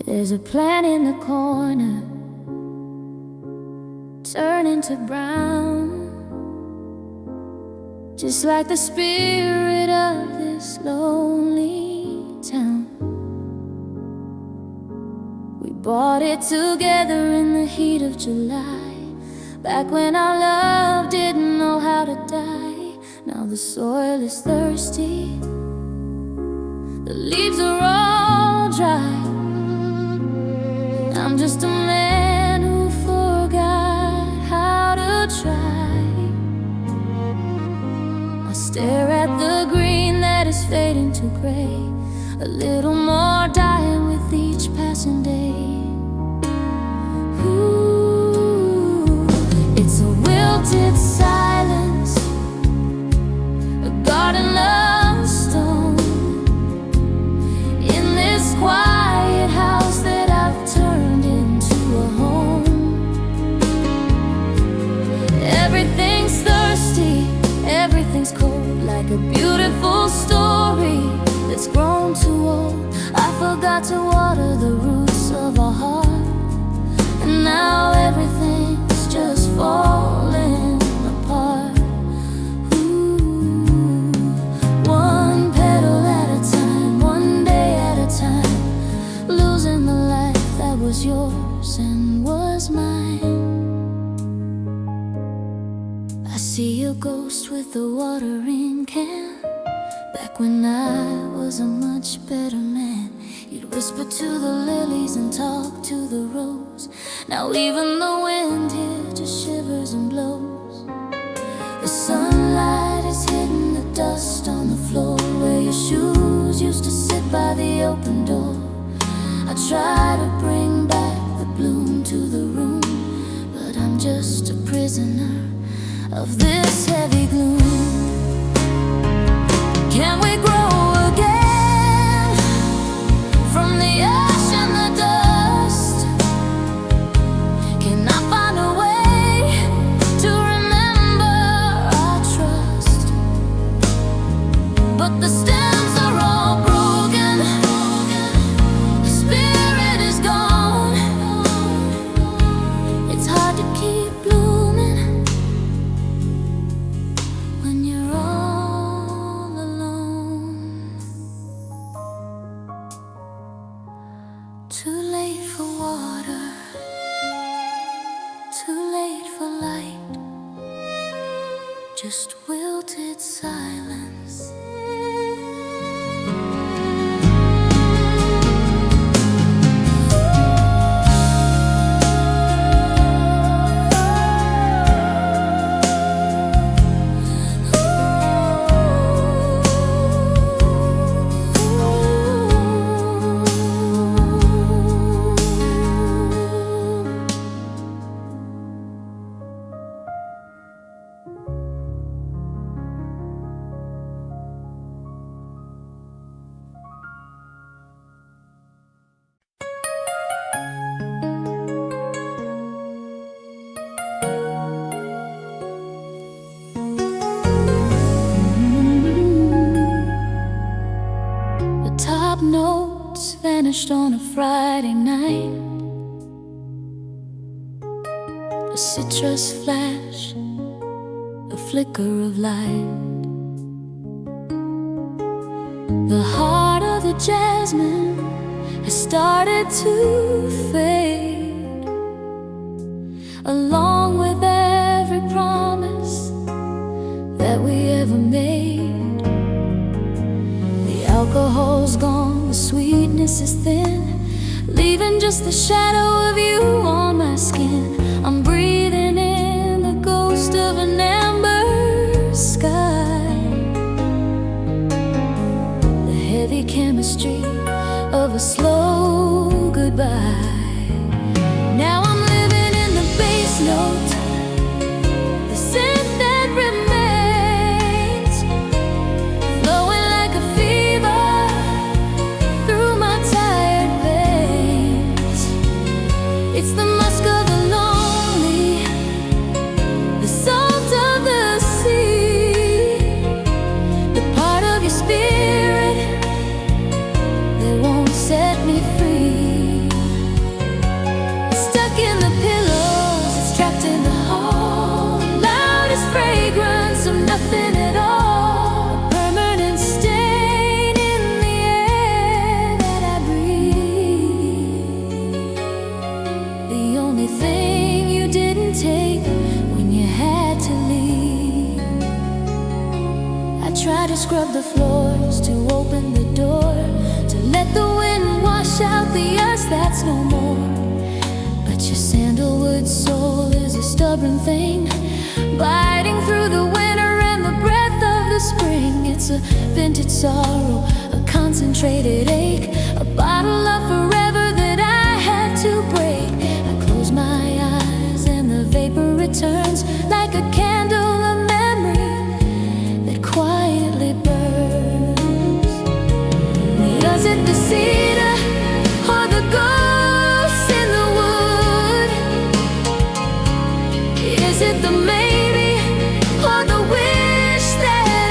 There's a plant in the corner turning to brown, just like the spirit of this lonely town. We bought it together in the heat of July, back when our love didn't know how to die. Now the soil is thirsty, the leaves are all dry. I'm just a man who forgot how to try. I stare at the green that is fading to gray, a little more dying with each passing day. Ooh, it's a wilted silence, a garden of stone, in this quiet house that I've turned into a home. Everything's thirsty, everything's cold, like a beautiful story that's grown too old. I forgot to water the roots of our heart, and now everything's just falling apart. Ooh, one petal at a time, one day at a time, losing the life that was yours and was mine. I see your ghost with the watering can. Back when I was a much better man, you'd whisper to the lilies and talk to the rose. Now even the wind here just shivers and blows. The sunlight is hitting the dust on the floor where your shoes used to sit by the open door. I try to bring back the bloom to the room, but I'm just a prisoner of this heavy gloom. Can we grow again from the ash and the dust? Can I find a way to remember our trust? But the stems are all broken, the spirit is gone. It's hard to keep blooming when you're all alone. Too late for water, too late for light, just wilted silence. The top notes vanished on a Friday night. A citrus flash, a flicker of light. The heart of the jasmine has started to fade, along with every promise that we ever made. The alcohol's gone, the sweetness is thin, leaving just the shadow of you on my skin. I'm breathing in the ghost of an amber sky, the heavy chemistry of a slow goodbye. Now I'm living in the bass note, the scent that remains, flowing like a fever through my tired veins. It's the musk of the lonely, the salt of the sea, the part of your spirit that won't set me free. place that's no more. But your sandalwood soul is a stubborn thing, biting through the winter and the breath of the spring. It's a vintage sorrow, a concentrated ache, a bottle of forever that I had to break. I close my eyes and the vapor returns like a candle, a memory that quietly burns. Was it the cedar or the ghosts in the wood? Is it the maybe or the wish that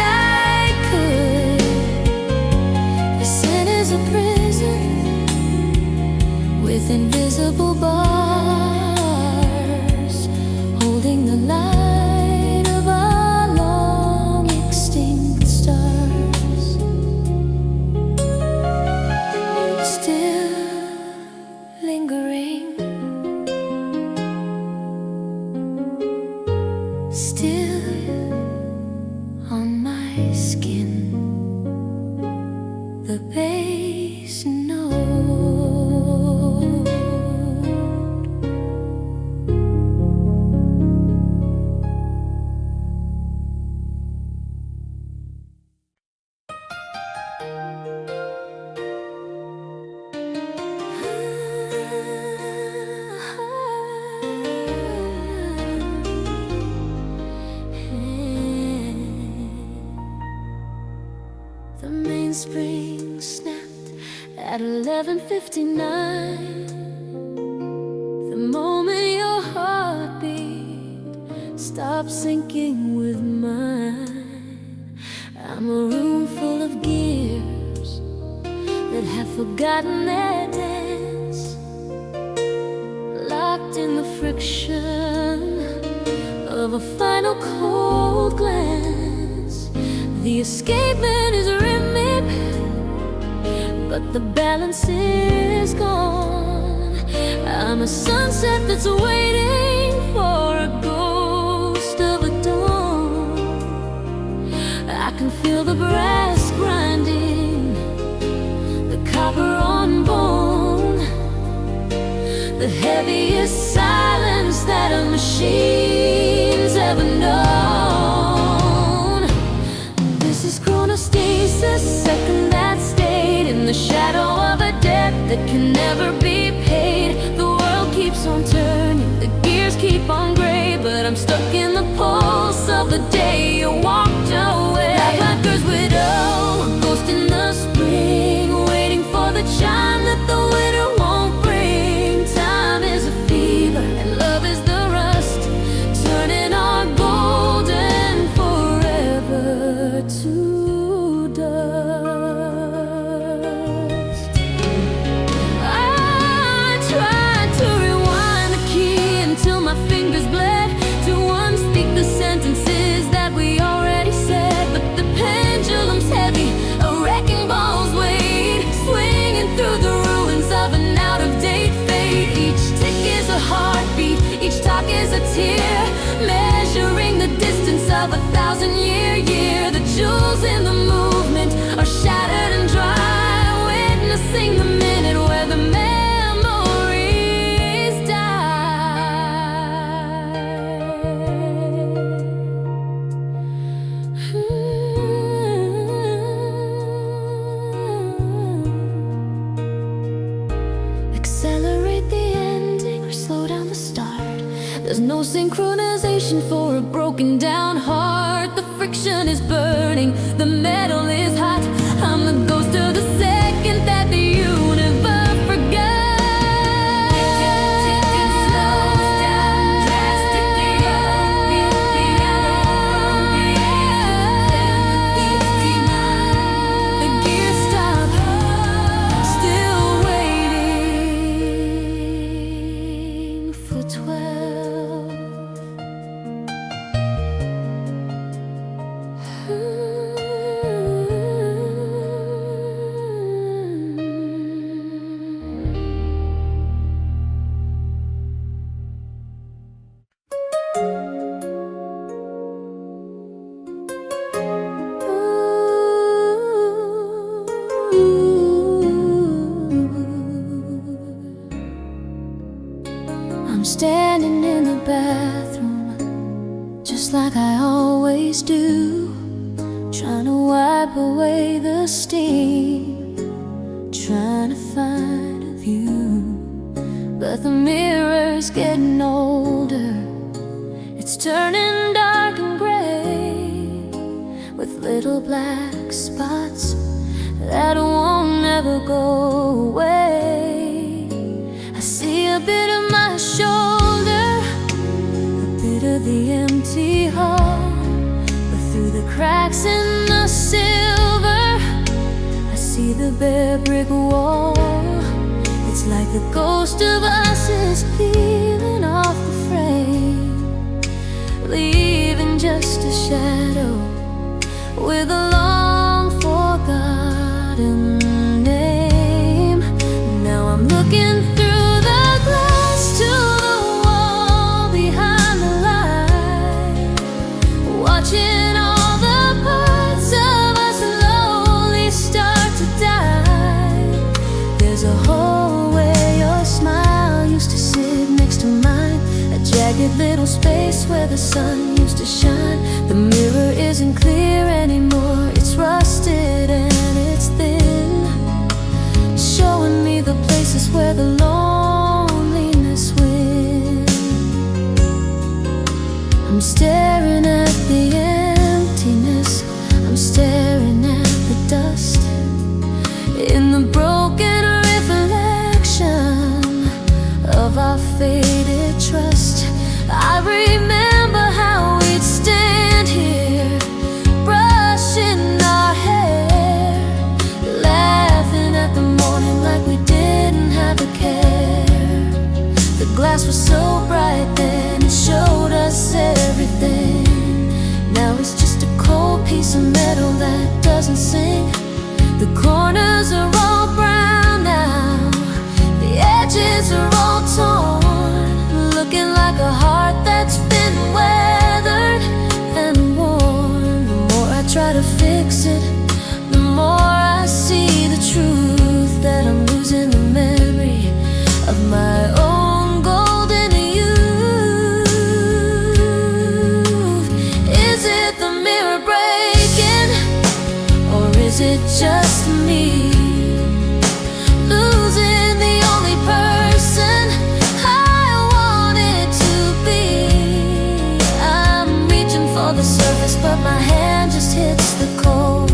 I could? The sin is a prison with invisible bars, holding the light of our long extinct stars. Still lingering, still on my skin, the bass note. The mainspring snapped at 11:59. The moment your heartbeat stopped syncing with mine. I'm a room full of gears that have forgotten their dance, locked in the friction of a final cold glance. The escapement is rhythmic, but the balance is gone. I'm a sunset that's waiting for a ghost of a dawn. I can feel the brass grinding, the copper on bone, the heaviest silence that a machine's ever known. This is chronostasis, second that stayed in the shadow of a debt that can never be paid. The world keeps on turning, the gears keep on gray, but I'm stuck in the pulse of the day you walked away. Like my girl's widow, a ghost in the spring, waiting for the chime that the winter won't bring. Time is a fever and love is the rust, turning our golden forever to dust. I tried to rewind the key until my fingers bled to unspeak the sentences that we already said. But the pendulum's heavy, a wrecking ball's weight, swinging through the ruins of an out-of-date fate. Each tick is a heartbeat, each talk is a tear, measuring the distance of a 1,000-year year. The jewels in the movement are shattered and dry, witnessing the minute where the memories die. Accelerate the ending or slow down the start. There's no synchronization for a broken down heart. The friction is burning, the metal is hot. I'm the ghost of the second that the universe forgot. Ticking slows down drastically, the gears stop, still waiting for 12. I'm standing in the bathroom, just like I always do, trying to wipe away the steam, trying to find a view. But the mirror's getting older, it's turning dark and gray, with little black spots that won't ever go away. I see a bit of my shoulder, a bit of the empty hull, but through the cracks in the silver, I see the bare brick wall. It's like the ghost of us is peeling off the frame, leaving just a shadow with a long forgotten name. Now I'm looking through the glass to the wall behind the light, watching all the parts of us slowly start to die. There's a hole where your smile used to sit next to mine, a jagged little space where the sun used to shine. The mirror isn't clear anymore, it's rusted and it's thin, showing me the places where the loneliness wins. I'm staring at the emptiness, I'm staring at the dust, in the broken reflection of our faded trust. I remember how we'd stand here, brushing our hair, laughing at the morning like we didn't have a care. The glass was so bright then, it showed us everything. Now it's just a cold piece of metal that doesn't sing. The corners are all brown now, the edges are all torn, looking like a heart that's been weathered and worn. The more I try to fix it, the more I see the truth, that I'm losing the memory of my own golden youth. Is it the mirror breaking, or is it just me losing the only person I wanted to be? I'm reaching for the surface, but my hand just hits the cold,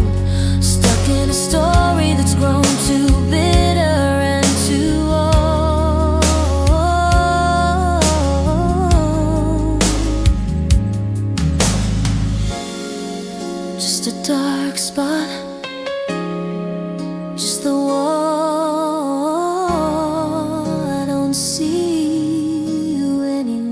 stuck in a story that's grown too bitter and too old. Just a dark spot, just the wall. I don't see you anymore.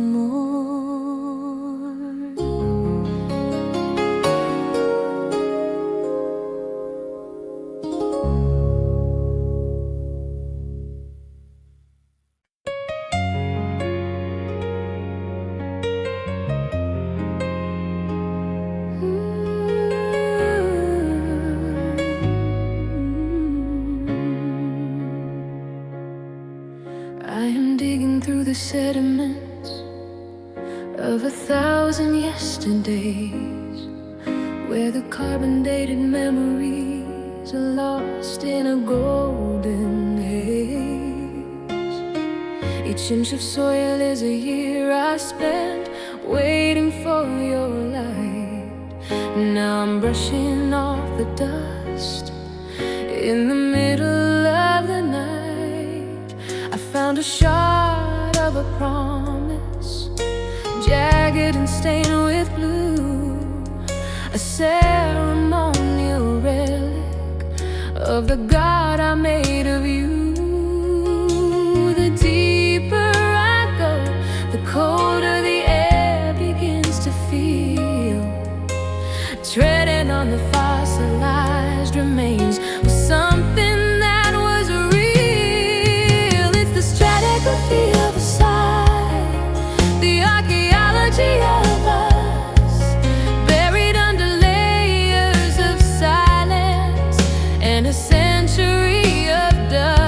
I am digging through the sediments of 1,000 yesterdays, where the carbon-dated memories are lost in a golden haze. Each inch of soil is a year I spent waiting for your light. Now I'm brushing off the dust in the middle of the night. I found a shard of a promise, jagged and stained with blue, a ceremonial relic of the God I made of you. The deeper I go, the colder the air begins to feel, treading on the fossilized remains of something that was real. It's the stratigraphy of a sigh, the archaeology of us, buried under layers of silence and a century of dust.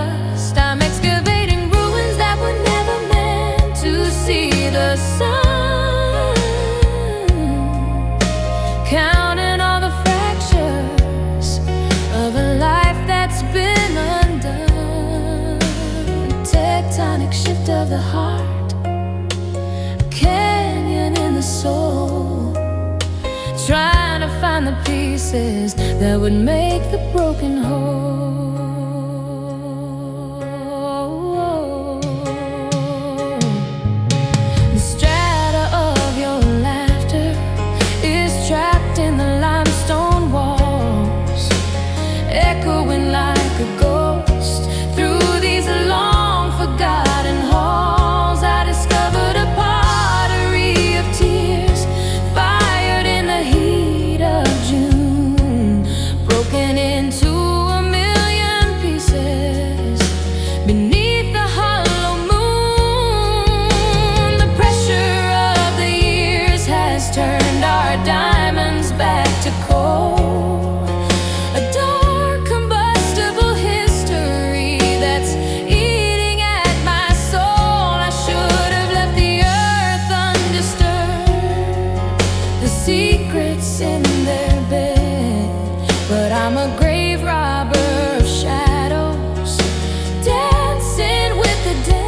of the heart, a canyon in the soul, trying to find the pieces that would make the broken whole. The strata of your laughter is trapped in the limestone walls, echoing like a ghost through these long forgotten halls. I discovered a pottery of tears, fired in the heat of June, broken into a million pieces beneath the hollow moon. The pressure of the years has turned our diamonds back to coal, a dark combustible history that's eating at my soul. I should have left the earth undisturbed, the secrets in their bed, but I'm a grave robber of shadows, dancing with the dead.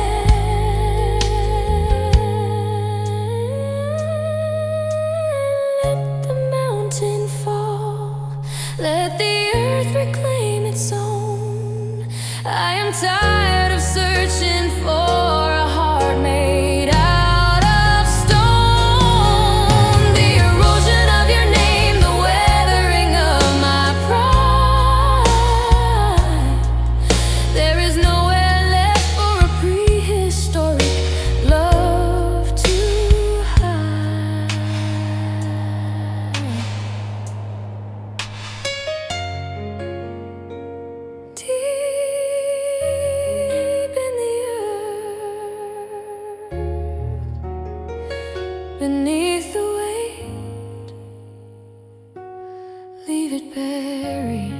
Let the mountain fall, let the earth reclaim its own. I am tired of searching for a heart made out of stone. The erosion of your name, the weathering of my pride. There is nowhere left for a prehistoric love to hide. Deep in the earth, beneath the weight, leave it buried.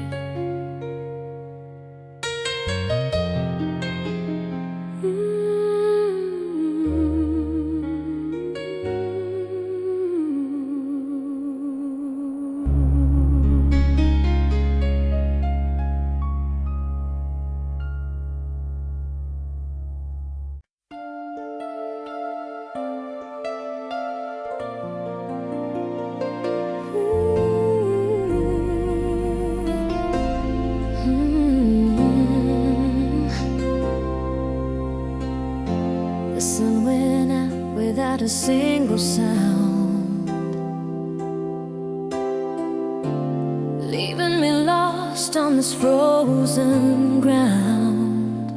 The sun went out without a single sound, leaving me lost on this frozen ground.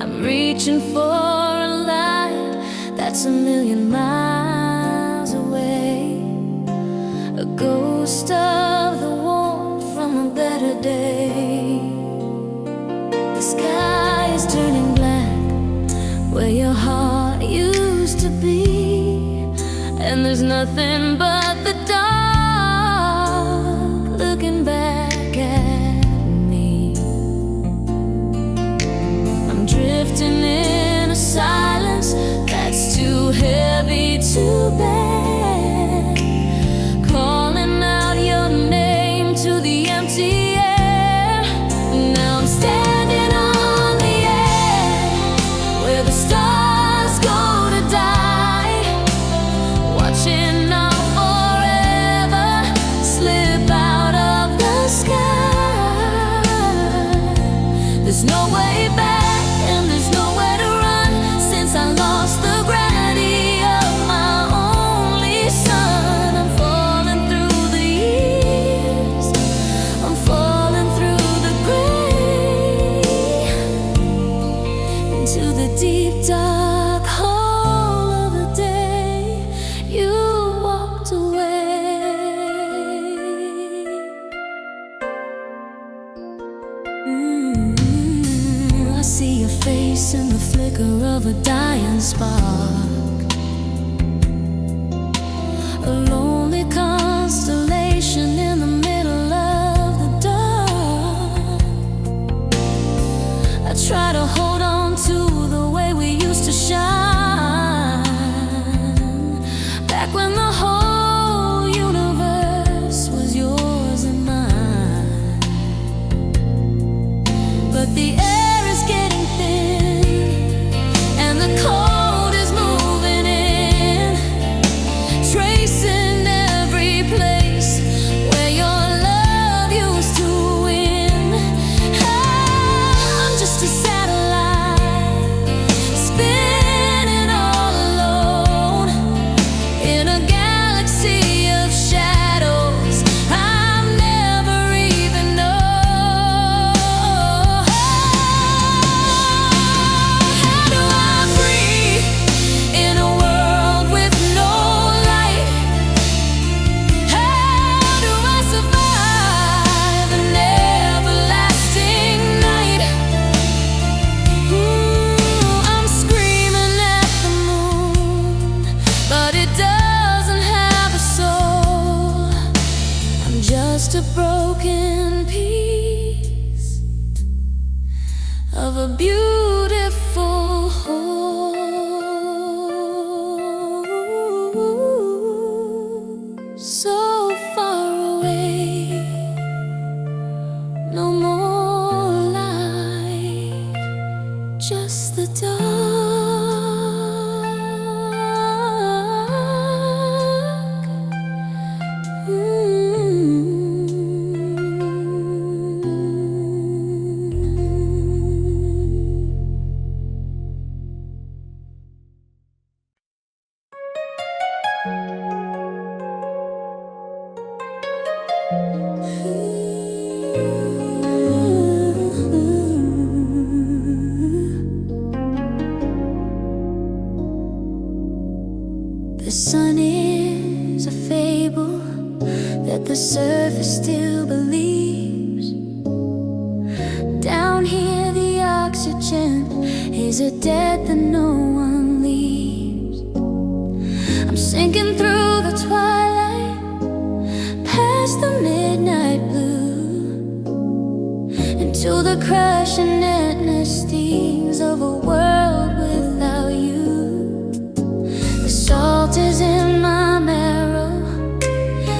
I'm reaching for a light that's a million miles away, a ghost of the warmth from a better day. The sky is turning black where your heart used to be, and there's nothing but the dark looking back at me. I'm drifting in a silence that's too heavy to bear, calling out your name to the empty air. Now I'm standing on the edge where the stars go to die, watching our forever slip out of the sky. There's no way back and there's nowhere to run, since I lost the gravity of my only son. I'm falling through the years, I'm falling through the gray, into the deep dark hole of the day you walked away. I see your face in the flicker of a dying spark, a lonely constellation in the middle of the dark. I try to hold on to the way we used to shine, back when the whole universe was yours and mine. But the air is getting thin, a beautiful whole, so far away, no more light, just the dark. The sun is a fable that the surface still believes. Down here the oxygen is a debt that no one leaves. I'm sinking through the twilight, past the midnight blue, into the crushing stings of a world without you. The salt is in my marrow,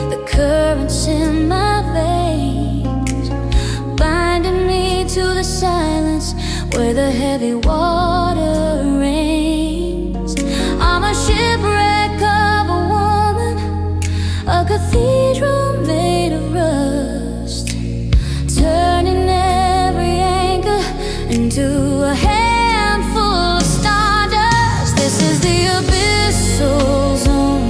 the currents in my veins, binding me to the silence where the heavy water rains. I'm a shipwreck of a woman, a cathedral made of rust, turning every anchor into a handful of stardust. This is the abyssal zone,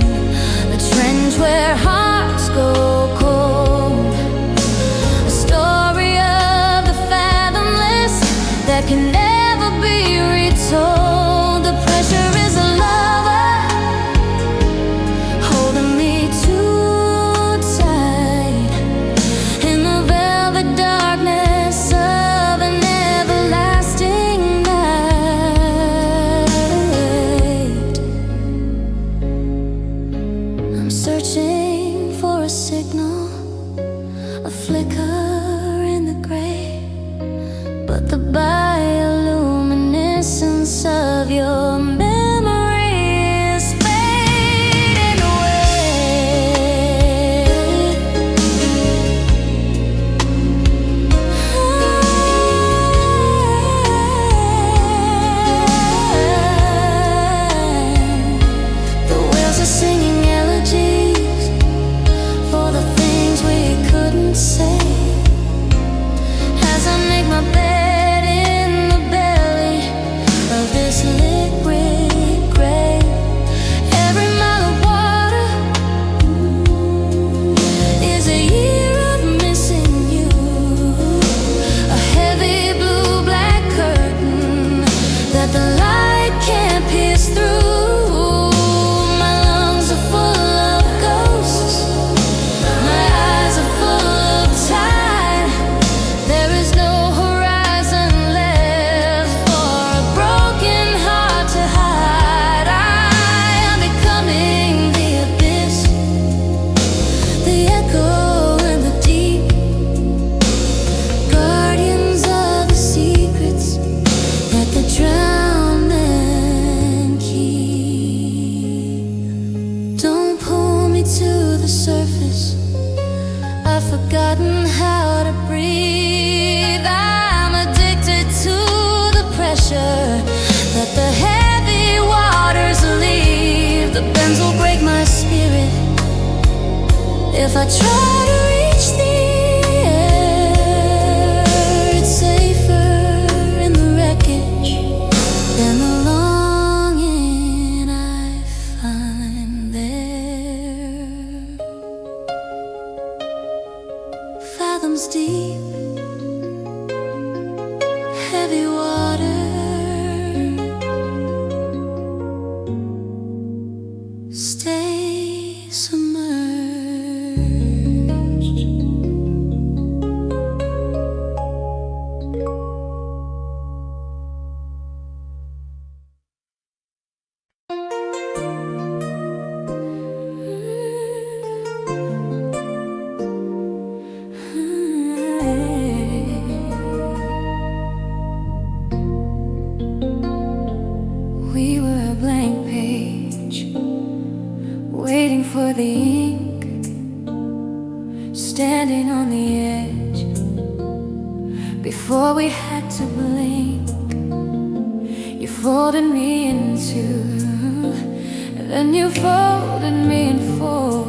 the trench where hearts go cold, a story of the fathomless that can never be retold. The pressure is a lover, holding me too tight in the velvet darkness of an everlasting night. I'm searching for a signal, a flicker in the gray, but the bioluminescence of your memory is fading away. The whales are singing elegies for the things we couldn't say. As I make my bed in the belly of this liquid grave, every mile of water is a year of missing you. A heavy blue-black curtain that the light can't pierce through. My lungs are full of ghosts, my eyes are full of tide. There is no horizon left for a broken heart to hide. I am becoming the abyss, the echo and the deep, guardians of the secrets that the drowned men keep. Don't pull me to the surface, I've forgotten how to breathe. I'm addicted to the pressure that the heavy waters leave. The bends will break my spirit if I try to reach the air. It's safer in the wreckage than the longing I find there. Fathoms deep, heavy water, stay submerged. for the ink, standing on the edge. Before we had to blink, you folded me in two, and then you folded me in four,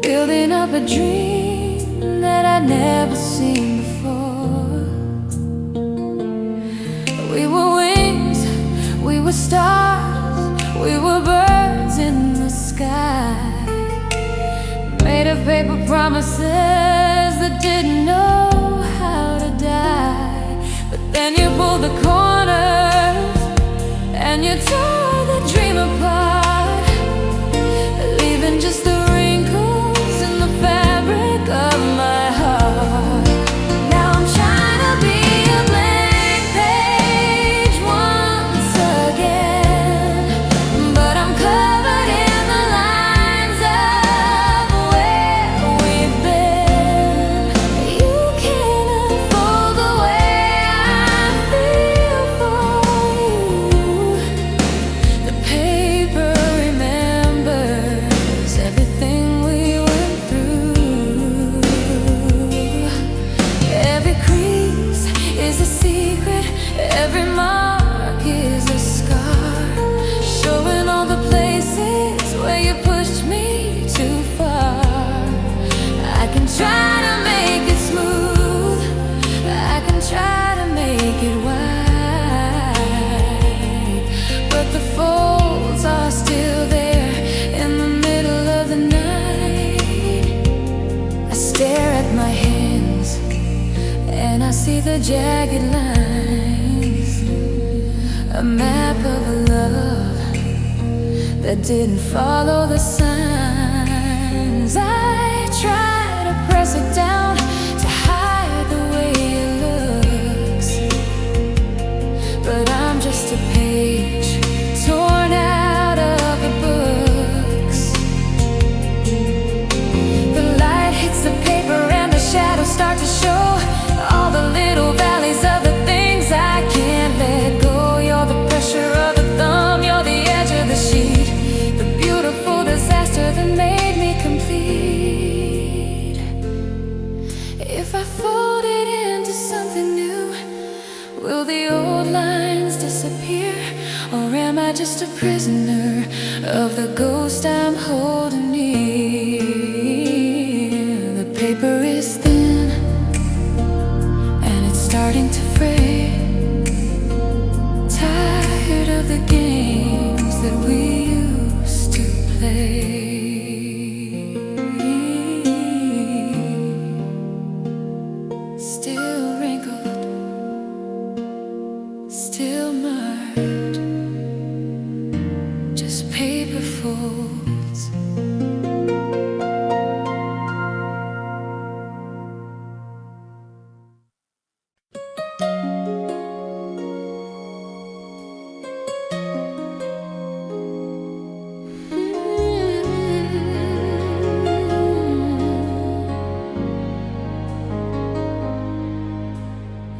building up a dream that I'd never seen before. We were wings, we were stars, we were birds in the sky, made of paper promises that didn't know how to die. But then you pulled the corners and you tore the dream apart, leaving just the wrinkles in the fabric of my heart. Now I'm trying to be a blank page once again, but I'm covered in the lines of where we've been. You can't unfold the way I feel for you. The paper remembers everything we went through. Every crease is a secret, every mark is a scar, showing all the places where you pushed me too far. I can try to make it smooth, I can try to make it wide, but the folds are still there in the middle of the night. I stare at my hands and I see the jagged lines, a map of a love that didn't follow the signs. I try to press it down to hide the way it looks, but I'm just a page torn out of the books. The light hits the paper and the shadows start to show all the little valleys of the things I can't let go. You're the pressure of the thumb, you're the edge of the sheet, the beautiful disaster that made me complete. If I fold it into something new, will the old lines disappear? Or am I just a prisoner of the ghost I'm holding near? The paper is thin and it's starting to fray, tired of the games that we used to play. Still wrinkled, still marred, just paper folds.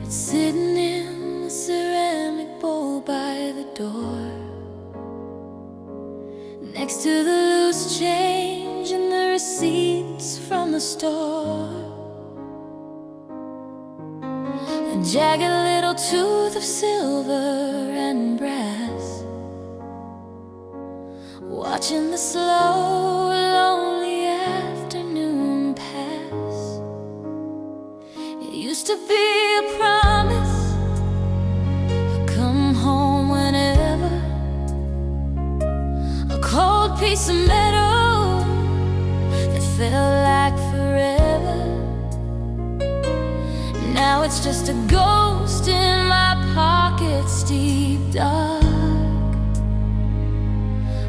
It's sitting in a ceramic bowl by the door, next to the loose change and the receipts from the store, a jagged little tooth of silver and brass, watching the slow, lonely afternoon pass. It used to be a promise, come home whenever, a cold piece of metal that felt like forever. Now it's just a ghost in my pockets, deep dark,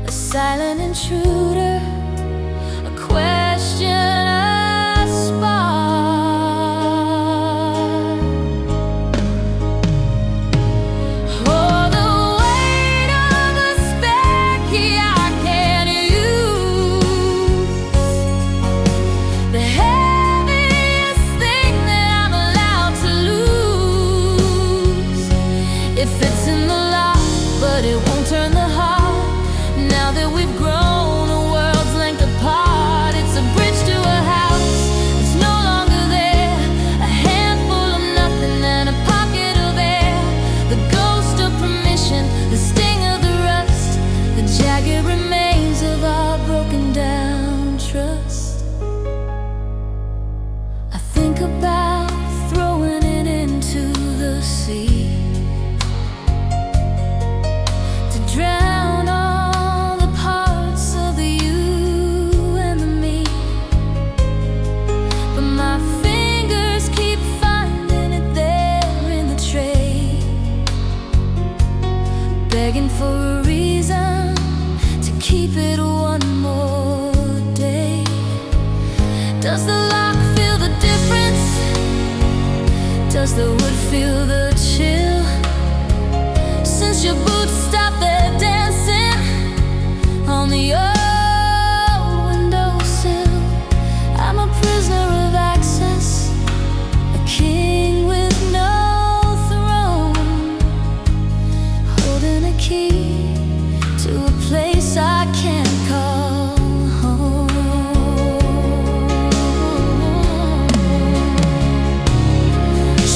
a silent intruder, a question, a spark. Oh, the weight of a spare key I can't use, the heaviest thing that I'm allowed to lose. It fits in the lock, but it won't turn the heart. Now that we've grown, a world stars that would feel the chill. Since your boots stopped their dancing on the old windowsill, I'm a prisoner of access, a king with no throne, holding a key to a place I can't call home.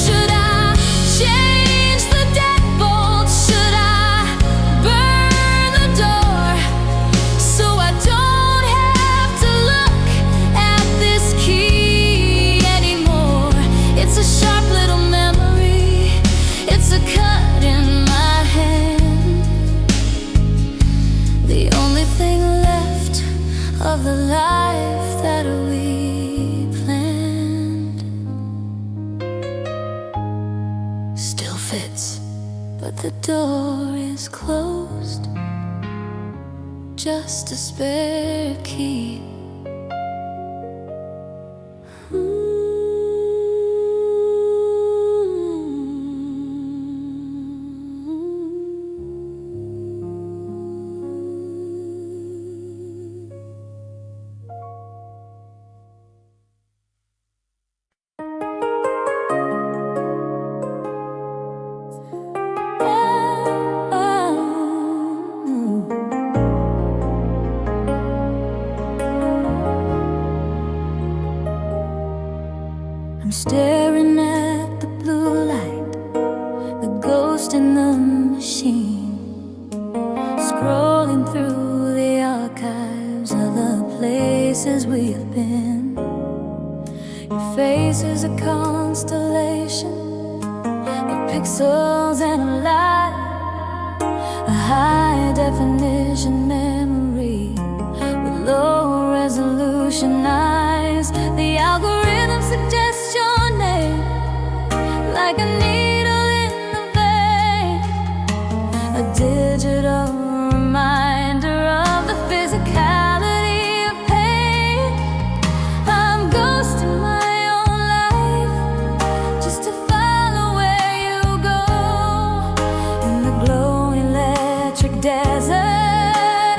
Should I change the deadbolt? Should I burn the door so I don't have to look at this key anymore? It's a sharp little memory, it's a cut in my hand, the only thing left of the life that we planned. Still fits, but the door is closed, just a spare key. I'm staring at the blue light, the ghost in the machine, scrolling through the archives of the places we've been. Your face is a constellation of pixels and a light, a high definition memory with low resolution eyes. The algorithm suggests your name like a needle in the vein, a digital reminder of the physicality of pain. I'm ghosting my own life just to follow where you go in the glowing electric desert.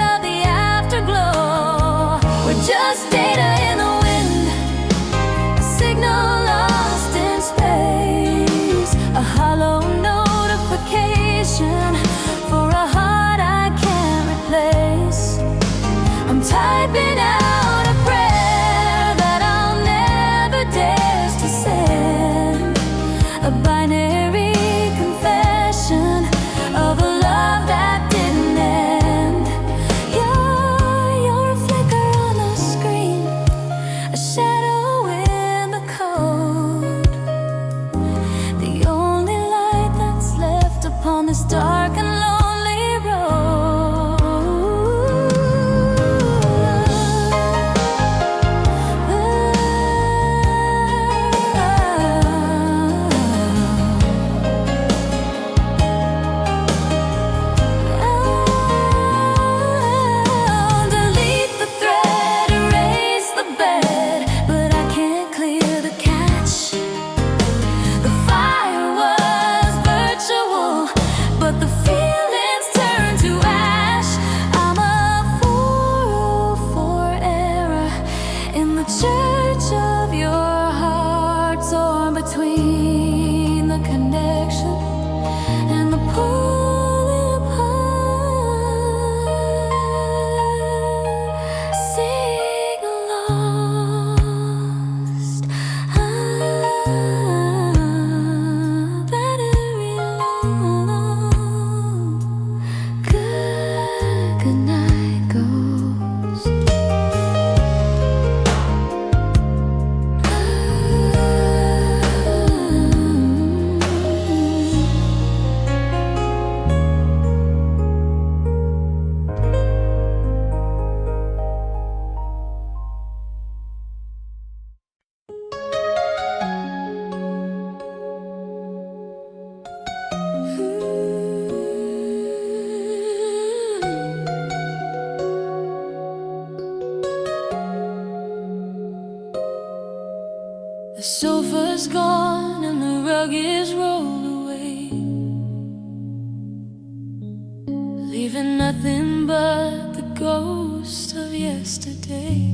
nothing but the ghost of yesterday.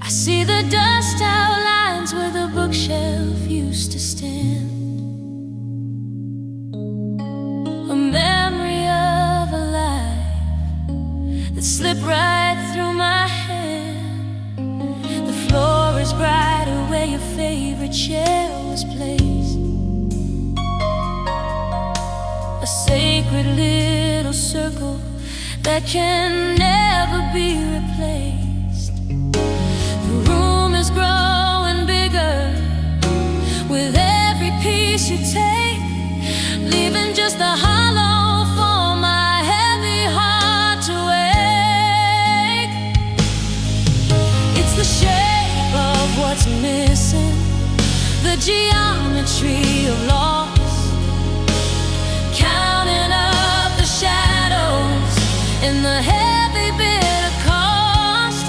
I see the dust outlines where the bookshelf used to stand, a memory of a life that slipped right through my hand. The floor is brighter where your favorite chair was placed, a sacred little circle that can never be replaced. The room is growing bigger with every piece you take, leaving just a hollow for my heavy heart to ache. It's the shape of what's missing, the geometry of loss, counting up the shadows in the heavy bit of cost.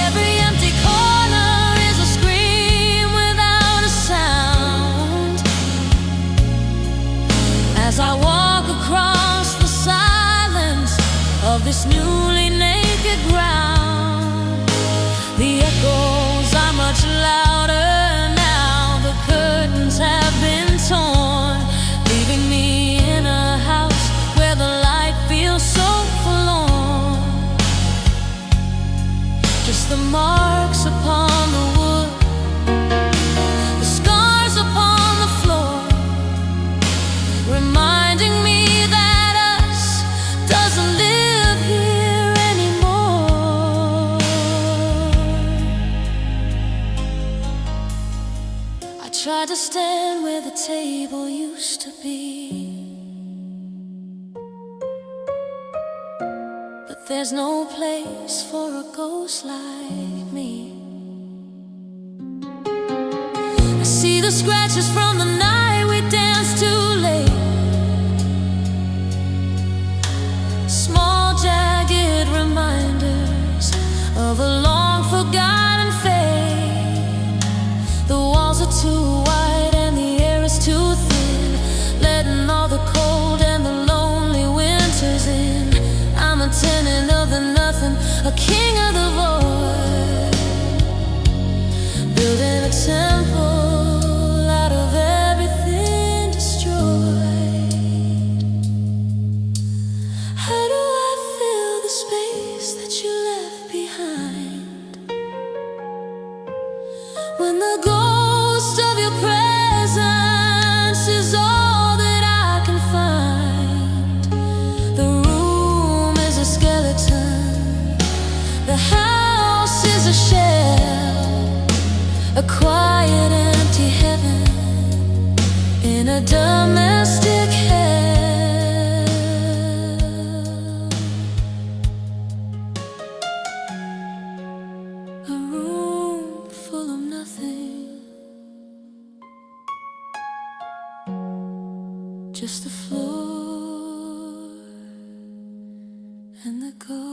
Every empty corner is a scream without a sound. As I walk across the silence of this newly naked ground, the echoes are much louder now. The curtains have been torn, leaving me in a house where the light feels so forlorn. Just the marks upon the wood, the scars upon the floor, reminding me that us doesn't live here anymore. I tried to stand where the table used to be, but there's no place for a ghost like me. I see the scratches from the night we danced too late, small jagged reminders of a long forgotten fate. The walls are too wide and the air is too thin, letting all the cold and the lonely winters in. I'm a tenant of the nothing, a king of the void, building a temple out of everything destroyed. How do I fill the space that you left behind, when the ghost of your presence is all that I can find? The room is a skeleton, the house is a shell, a quiet empty heaven in a domestic hell. A room full of nothing, just the floor and the ghost.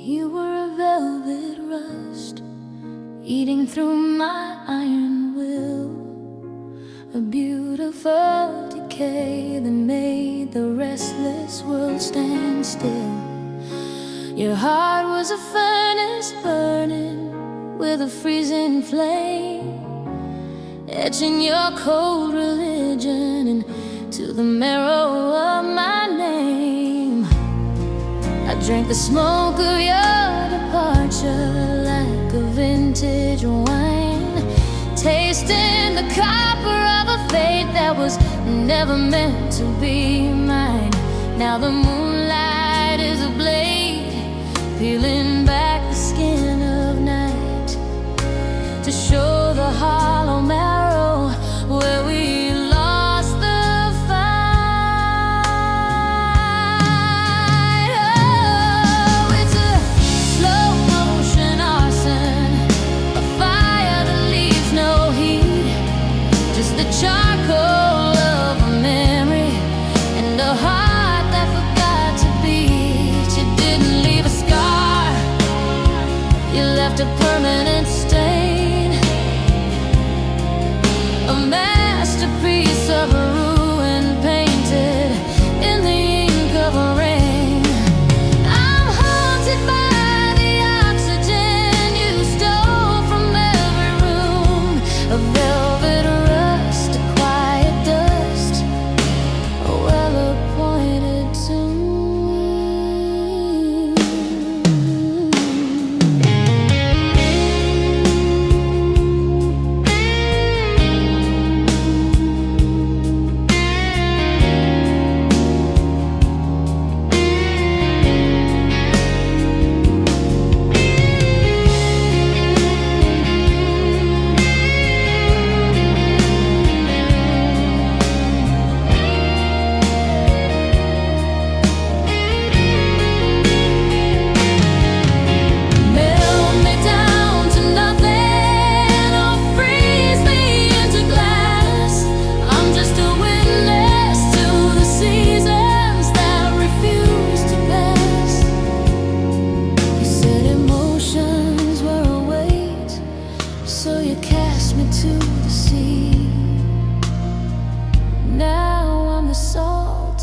You were a velvet rust, eating through my iron will, a beautiful decay that made the restless world stand still. Your heart was a furnace burning with a freezing flame, etching your cold religion into the marrow of my name. I drank the smoke of your departure like a vintage wine, tasting the copper of a fate that was never meant to be mine. Now the moonlight is a blade, peeling back the skin of night to show the hollow marrow where we lost the fight. Oh,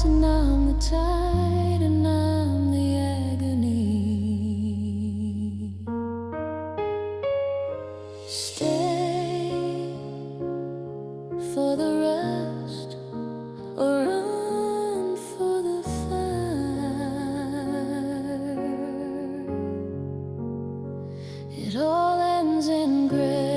drought, and I'm the tide, and I'm the agony. Stay for the rest, or run for the fire. It all ends in gray.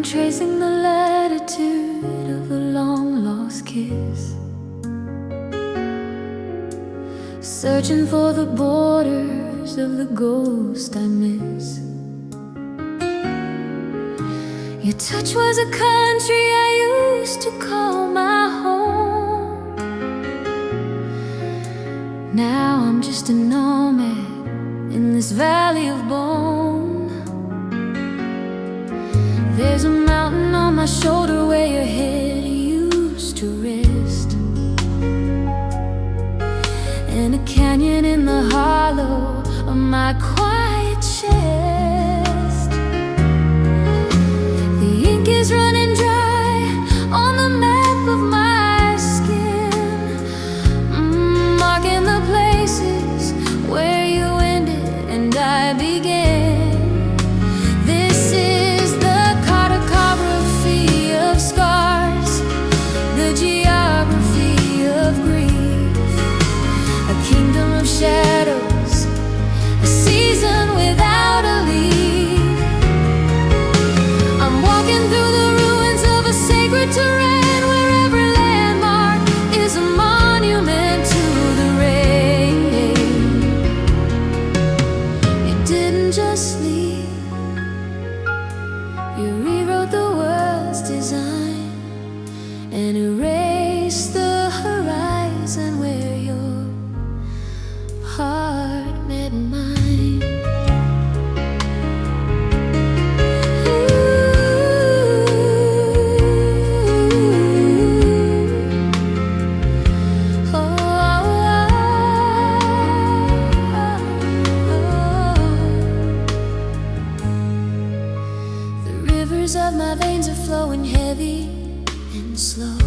Tracing the latitude of a long-lost kiss, searching for the borders of the ghost I miss. Your touch was a country I used to call my home. Now I'm just a nomad in this valley of bone. There's a mountain on my shoulder where your head used to rest, and a canyon in the hollow of my quiet chest. The ink is running dry on the map of my skin, marking the places where you ended and I began. Shadows, a season without a leaf. I'm walking through the ruins of a sacred terrain, where every landmark is a monument to the rain. You didn't just leave, you rewrote the world's design and erased the horizon where your heart met mine. The rivers of my veins are flowing heavy and slow,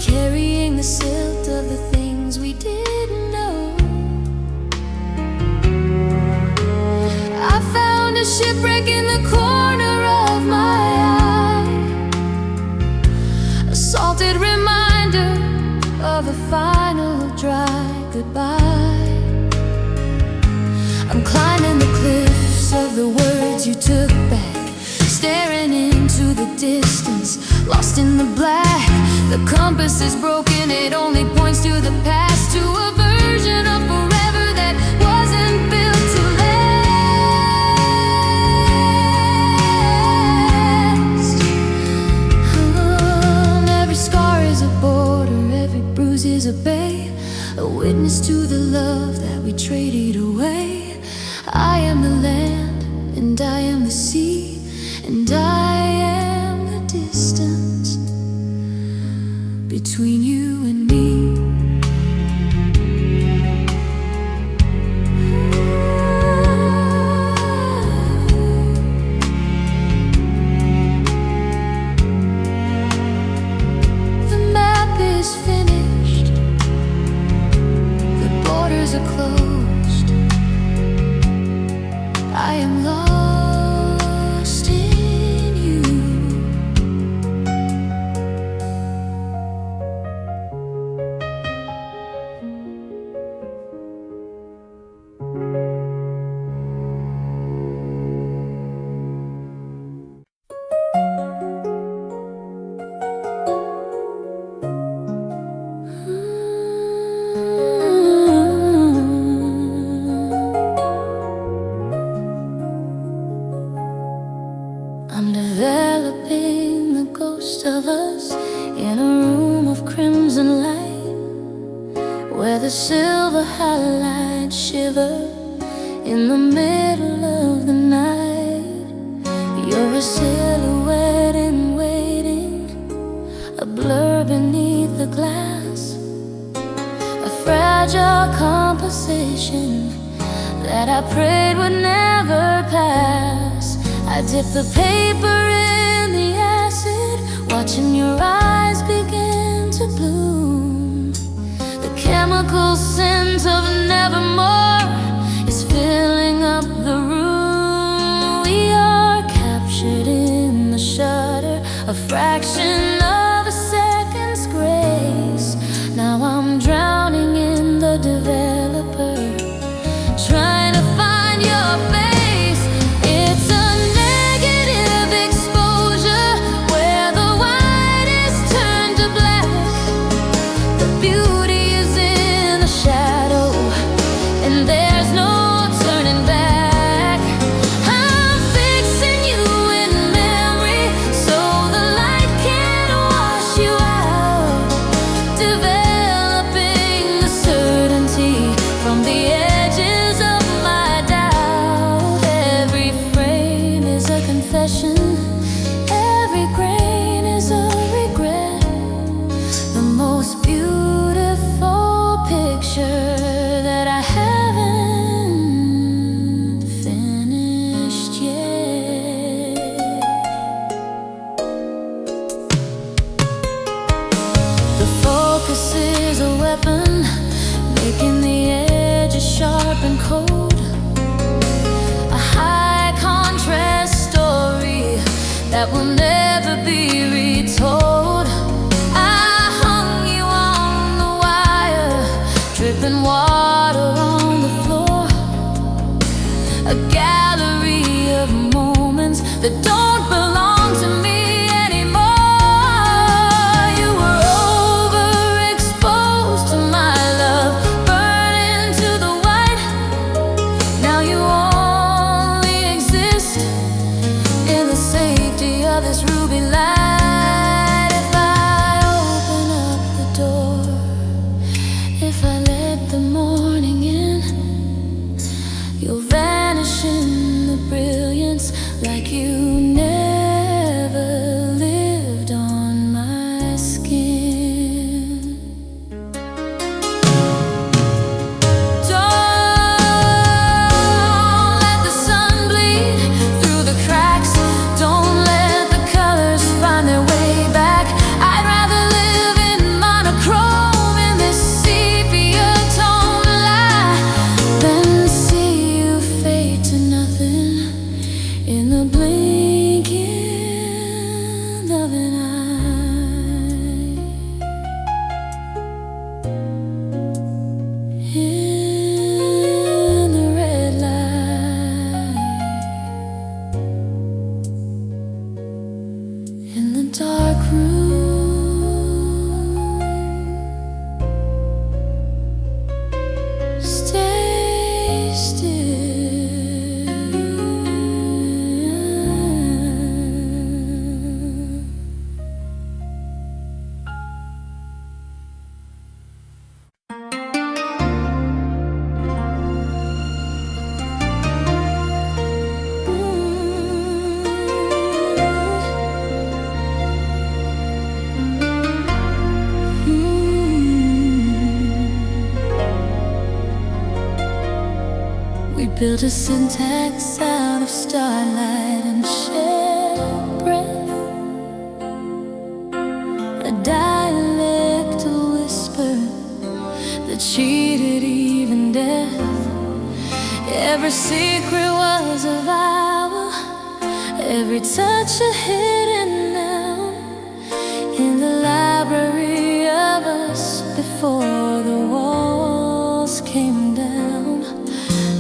carrying the silt of the things we didn't know. I found a shipwreck in the corner of my eye, a salted reminder of a final dry goodbye. I'm climbing the cliffs of the words you took back, staring into the distance, lost in the black. The compass is broken, it only points to the past, to a version of forever that wasn't built to last. Every scar is a border, every bruise is a bay, a witness to the love that we traded away. I am the land, and I am the sea, and I am the distance between you and me. The map is finished, the borders are closed. I am lost in you. developing the ghost of us in a room of crimson light, where the silver highlights shiver in the middle of the night. You're a silhouette in waiting, a blur beneath the glass, a fragile composition that I prayed would never pass. I dip the paper in the acid, watching your eyes begin to bloom. The chemical scent of nevermore is filling up the room. We are captured in the shudder, a fraction of a second's grace. Now I'm drowning in the developer, trying to find your face. It's a negative exposure where the white is turned to black. The beauty is in the shadow, and there's no turning back. I'm fixing you in memory so the light can wash you out, developing the certainty from the edges of my doubt. Every frame is a confession, every grain is a regret. The most beautiful picture that I haven't finished yet. The focus is a weapon, making the edges sharp and cold. A high contrast story that will never be retold. I hung you on the wire, dripping water on the floor. A gallery of moments that don't belong to me anymore. You were overexposed to my love, burning to the white. Now you only exist in the safety of this ruby light. If I open up the door, if I let the morning in, you'll vanish in the brilliance like you never lived on my skin. Don't let the sun bleed through the cracks. Don't let the colors find their way back. I'd rather live in monochrome in this sepia tone lie than see you fade to nothing in the blinking of an eye. In the red light, in the dark room, stay still. We built a syntax out of starlight and shared breath, a dialectal whisper that cheated even death. Every secret was a vow, every touch a hidden now, in the library of us before the walls came down.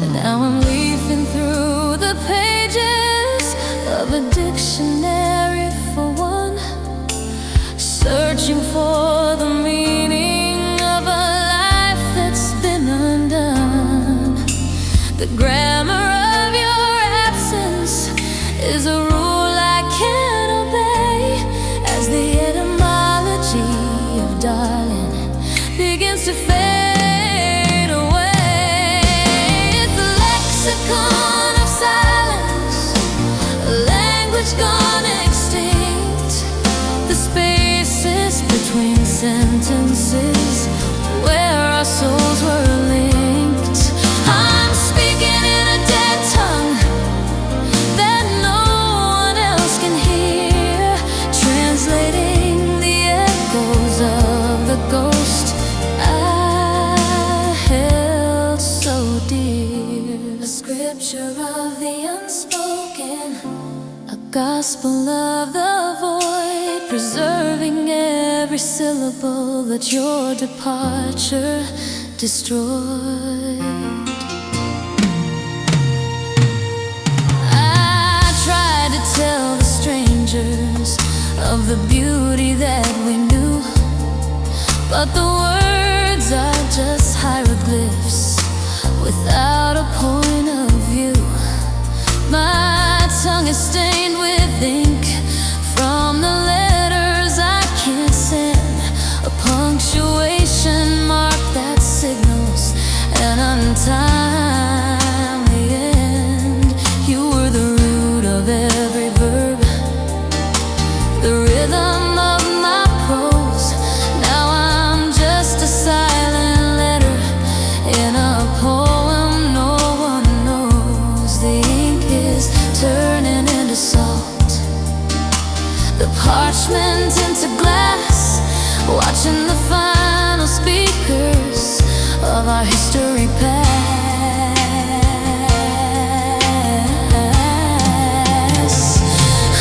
And now I'm leafing through the pages of a dictionary for one, searching for the meaning of a life that's been undone. The grammar of your absence is a rule I can't lexicon of silence, a language gone extinct, the spaces between sentences where our souls were linked. I'm speaking in a dead tongue that no one else can hear, translating the echoes of the ghost I held so dear. A scripture of the unspoken, a gospel of the void, preserving every syllable that your departure destroyed. I tried to tell the strangers of the beauty that we knew, but the words are just hieroglyphs without a point of view. My tongue is stained with ink from the letters I can't send, a punctuation mark that signals an untimely end. You were the root of every verb, the rhythm of my prose. Now I'm just a silent letter in a poem no one knows. The ink is turning into salt, the parchment into glass, watching the final speakers of our history pass.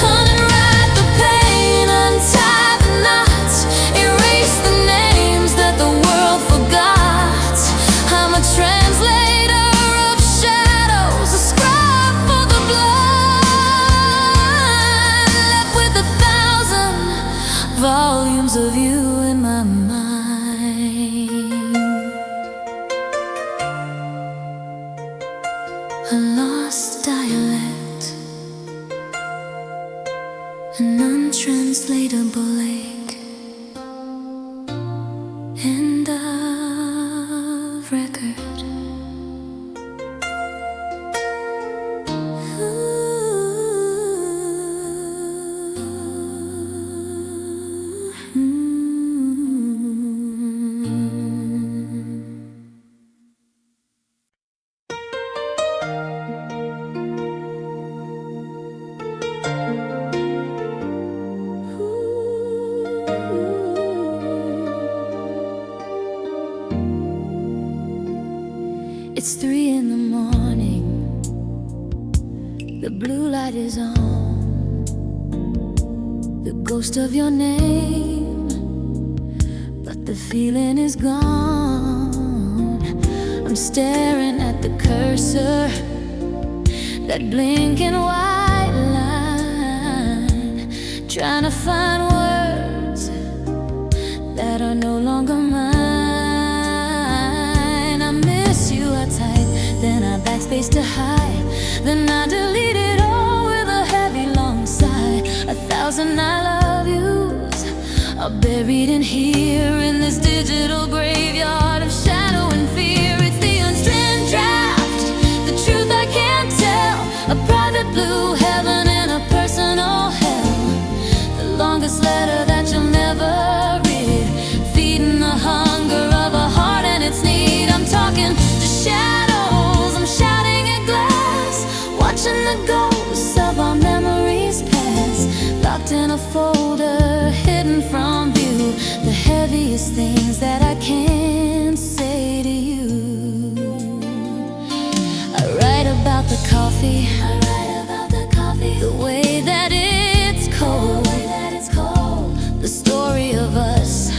Unwrite the pain, untie the knots, erase the names that the world forgot. I'm a translator of shadows, a scribe for the blind, left with 1,000 volumes of you in my mind. A lost dialect, an untranslatable ache, end of record. It's 3 in the morning, the blue light is on, the ghost of your name, but the feeling is gone. I'm staring at the cursor, that blinking white line, trying to find words that are no longer mine. I miss you, I type, then I backspace to hide, then I delete it all with a heavy long sigh. 1,000 I love yous are buried in here, in this digital graveyard of shadow and fear. It's the unstrand draft, the truth I can't tell, a private blue heaven and a personal hell, the longest letter that you'll never read, feeding the hunger of a heart and its need. I'm talking to shadows, I'm shouting at glass, watching the ghosts of our memories pass, locked in a folder, hidden from view, the heaviest things that I can't say to you. I write about the coffee, the way that it's cold, the story of us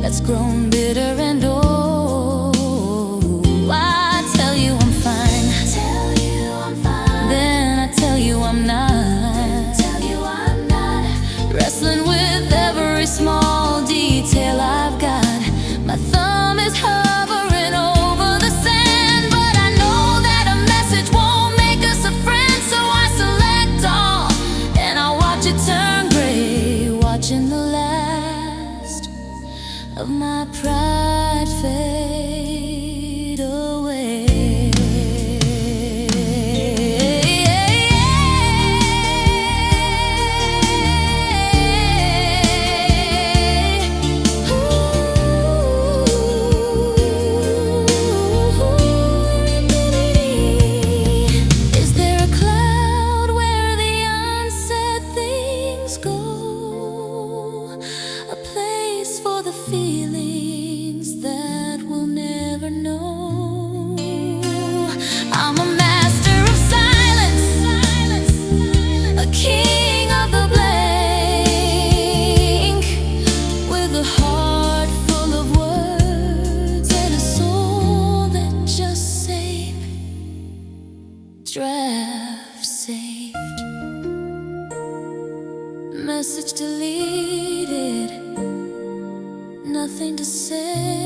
that's grown bitter and old. I tell you I'm fine, then I tell you I'm not, wrestling with every small detail I've got. My thumb is hovering over the sand, but I know that a message won't make us a friend, so I select all and I watch it turn gray, watching the last of my pride fade away. message deleted, nothing to say.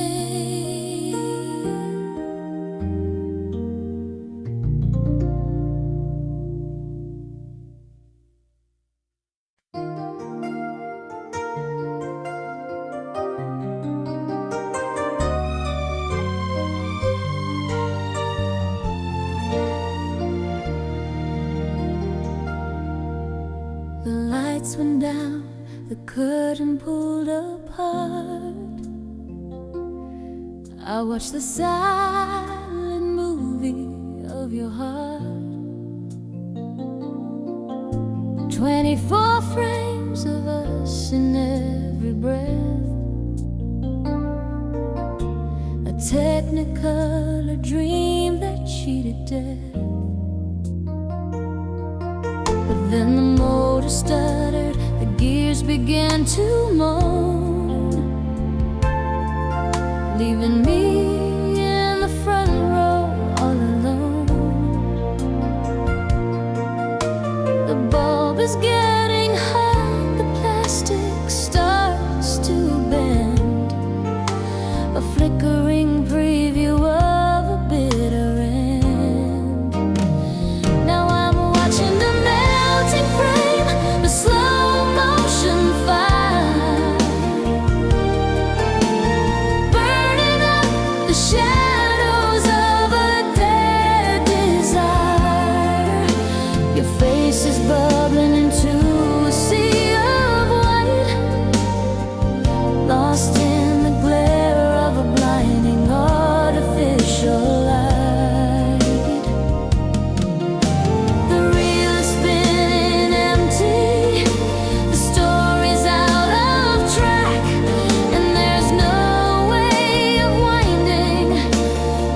The lights went down, the curtain pulled apart. I watched the silent movie of your heart. 24 frames of us in every breath, a technicolor dream that cheated death. But then the motor stuttered, the gears began to moan, leaving me in the front row all alone. The bulb is getting hot, the plastic starts to bend, a flickering preview of a bitter end. Now I'm watching the melting frame, the slow motion fire, burning up the shadows of a dead desire. Your face is bubbling into a sea of white, lost in the glare of a blinding artificial light. The reel is spinning empty, the story's out of track, and there's no way of winding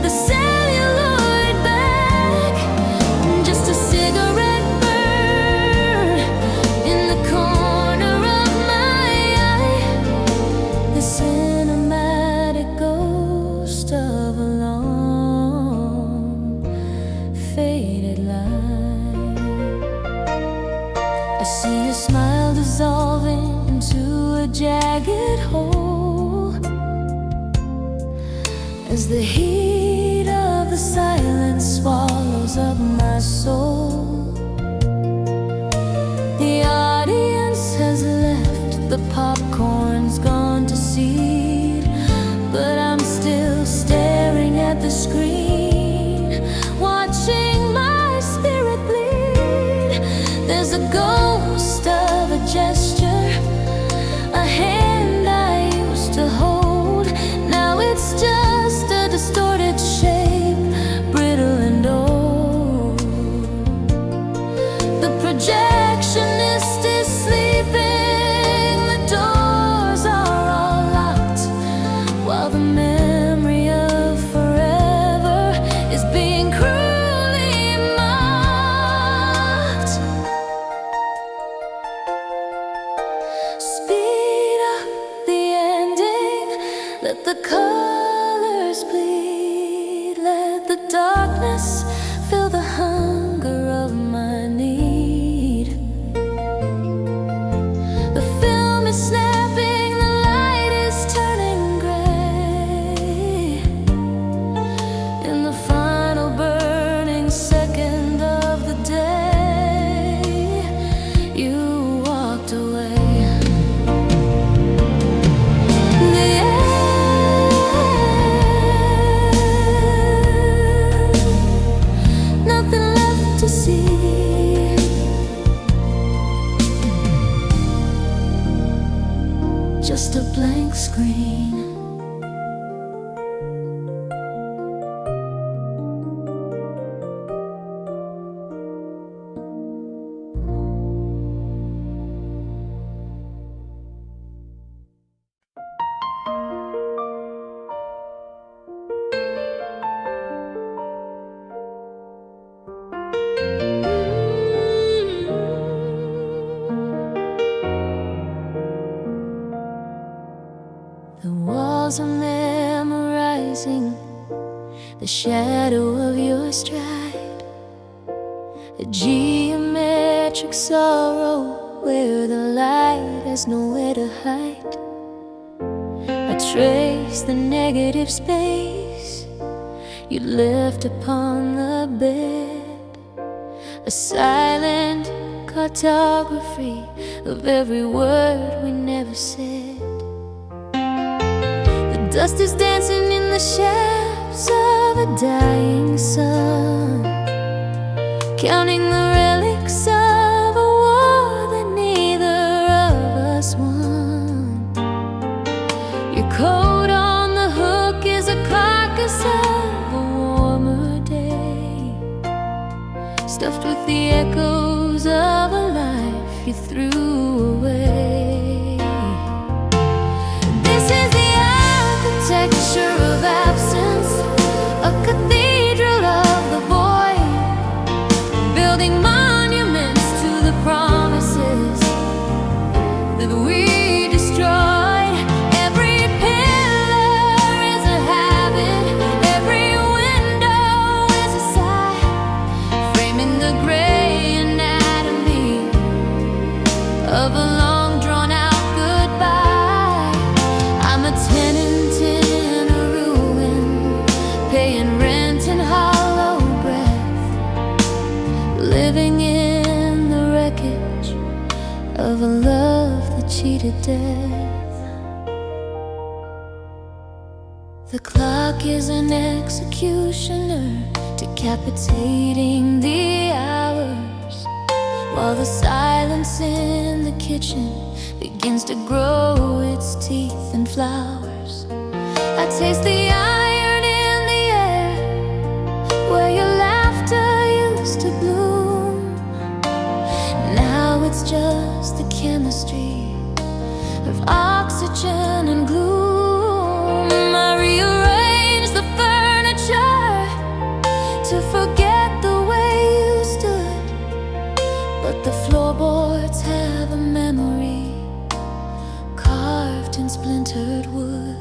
the celluloid back. Just a cigarette burn in the corner of my eye, the cinematic ghost of a long faded light. I see your smile dissolving into a jagged hole as the heat of the silence swallows up my soul. The audience has left, the popcorn's gone to seed, but I'm still staring at the screen, watching my spirit bleed. There's a ghost of a gesture, a hand I used to hold. Now it's just a distorted shape, brittle and old. The projectionist is sleeping, the doors are all locked, while the memory of forever is being cruelly mocked. Speed up the ending, let the colors bleed, let the darkness fill the hunger of my need. The film is snapping, the light is turning gray. In the final burning second of the day, you walked away. The end, nothing left to see. Just a blank screen. The walls are memorizing the shadow of your stride, a geometric sorrow where the light has nowhere to hide. I trace the negative space you left upon the bed, a silent cartography of every word we never said. The dust is dancing in the shafts of a dying sun, counting the relics of a war that neither of us won. Your coat on the hook is a carcass of a warmer day, stuffed with the echoes of a life you threw away. This is the architecture of absence, a cathedral of the void, building monuments to the promises that we destroyed. Every pillar is a habit, every window is a sigh, framing the gray anatomy of a long drawn out goodbye. I'm a tenant in a ruin, paying rent in hollow breath, living in the wreckage of a love that cheated death. The clock is an executioner, decapitating the hours, while the silence in the kitchen begins to grow its teeth and flowers. I taste the iron in the air where your laughter used to bloom. Now it's just the chemistry of oxygen and gloom. I rearrange the furniture to forget the way you stood, but the floorboards have a memory carved in splintered wood.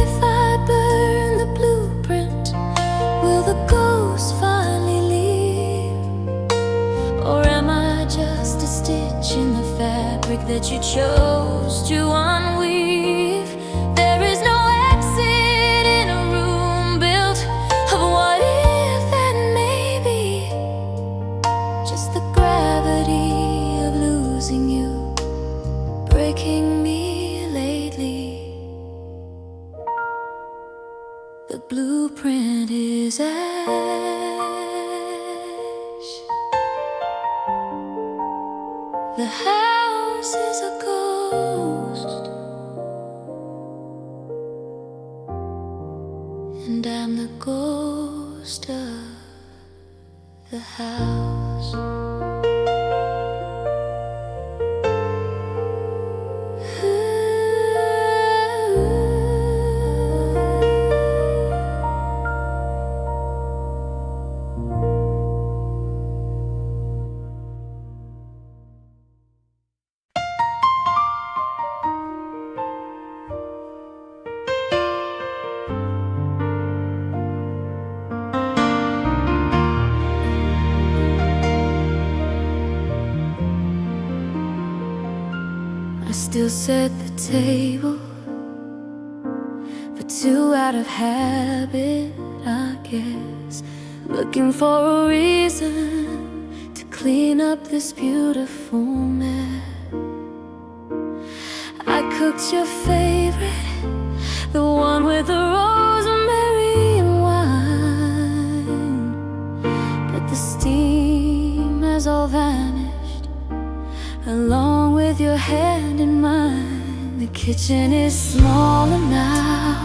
If I burn the blueprint, will the ghost finally leave? Or am I just a stitch in the fabric that you chose to unweave? There is no exit in a room built of what if and maybe, just the gravity of losing you, breaking me lately. The blueprint is ash, the house is a ghost, and I'm the ghost of the house. I still set the table for two out of habit, I guess, looking for a reason to clean up this beautiful mess. I cooked your favorite, the one with the rosemary and wine, but the steam has all vanished along with your hand in mine. The kitchen is smaller now,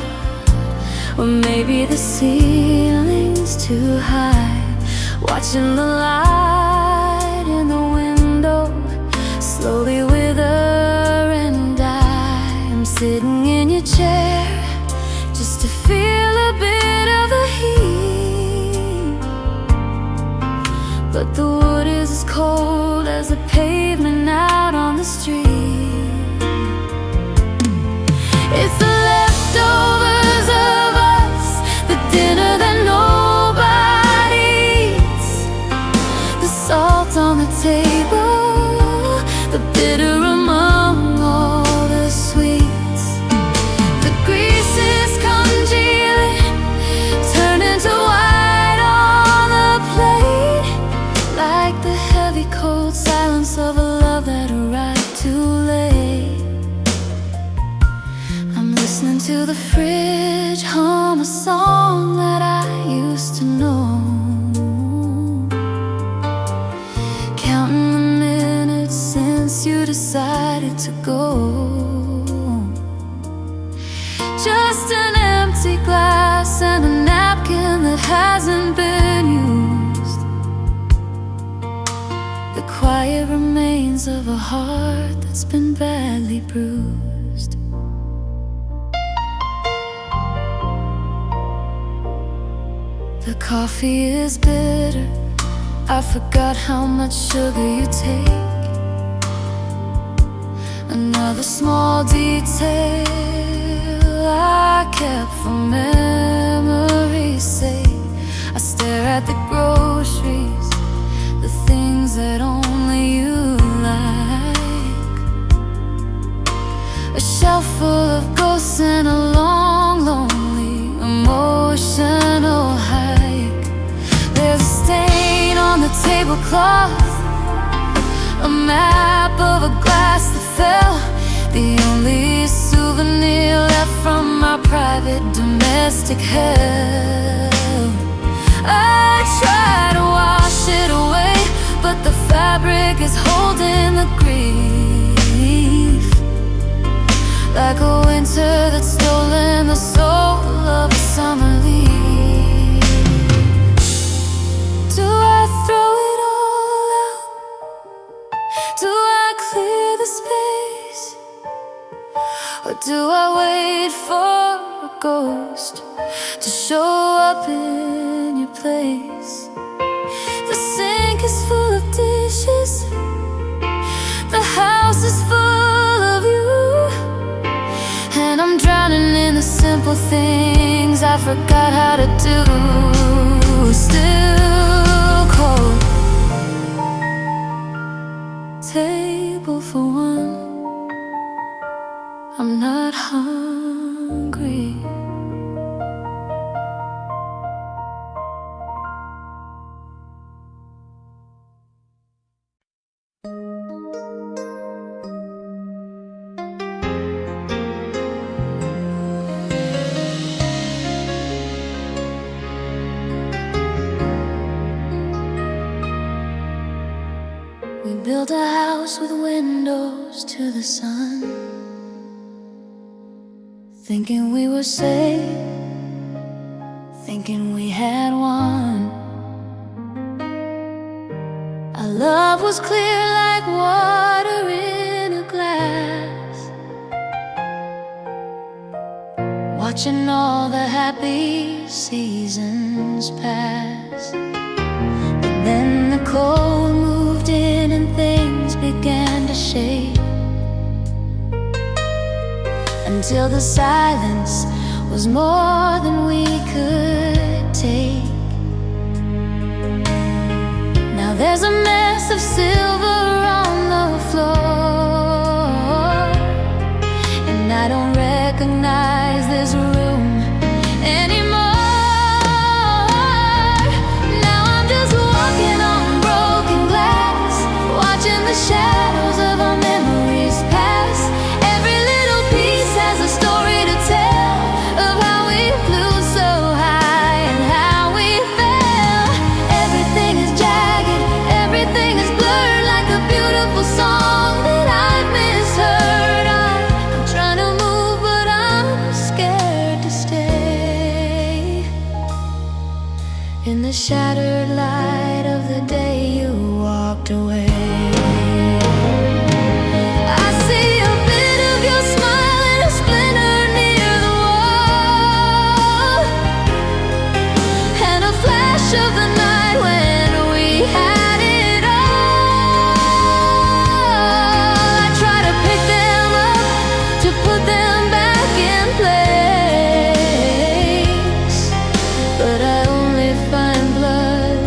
or maybe the ceiling's too high. Watching the light in the window slowly wither and die. I'm sitting in your chair just to feel a bit of the heat, but the wood is as cold as the pavement out on the street. It's the leftovers of us, the dinner that nobody eats, hasn't been used, the quiet remains of a heart that's been badly bruised. The coffee is bitter, I forgot how much sugar you take. Another small detail I kept for memory's sake. I stare at the groceries, the things that only you like. A shelf full of ghosts and a long, lonely, emotional hike. There's a stain on the tablecloth, a map of a glass that fell, the only souvenir left from our private domestic hell. I try to wash it away, but the fabric is holding the grief, like a winter that's stolen the soul of a summer leaf. Do I throw it all out? Do I clear the space? Or do I wait for a ghost to show up in your place? The sink is full of dishes, the house is full of you, and I'm drowning in the simple things I forgot how to do. Still cold, table for one, I'm not hungry. We built a house with windows to the sun, thinking we were safe, thinking we had won. Our love was clear like water in a glass, watching all the happy seasons pass. But then the cold moved in and things began to shake, until the silence was more than we could take. Now there's a mess of silver on the floor, and I don't recognize this room anymore. Now I'm just walking on broken glass, watching the shadows of our memories pass. Every little piece has a story to tell, of how we flew so high and how we fell. Everything is jagged, everything is blurred, like a beautiful song that I've misheard. I'm trying to move, but I'm scared to stay. In the shattered light of the day you walked away, I see a bit of your smile and a splinter near the wall, and a flash of the night when we had it all. I try to pick them up, to put them back in place, but I only find blood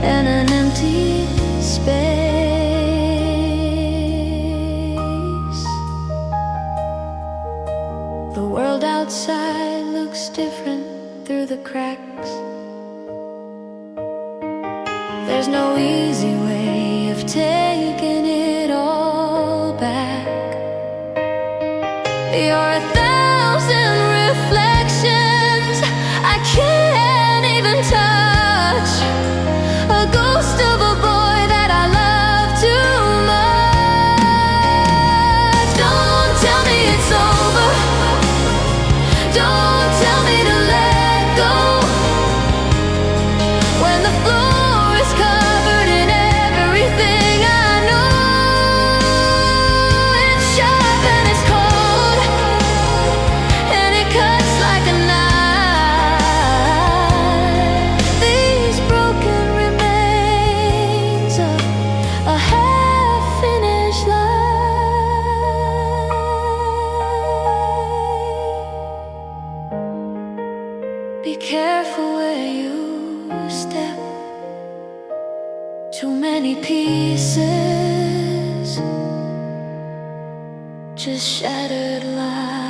and an empty space. The world outside looks different through the cracks. There's no easy way of taking it all back. You're a thousand reflections I can't even touch, a ghost of a boy that I love too much. Don't tell me it's over, don't tell me to let go. many pieces, just shattered light.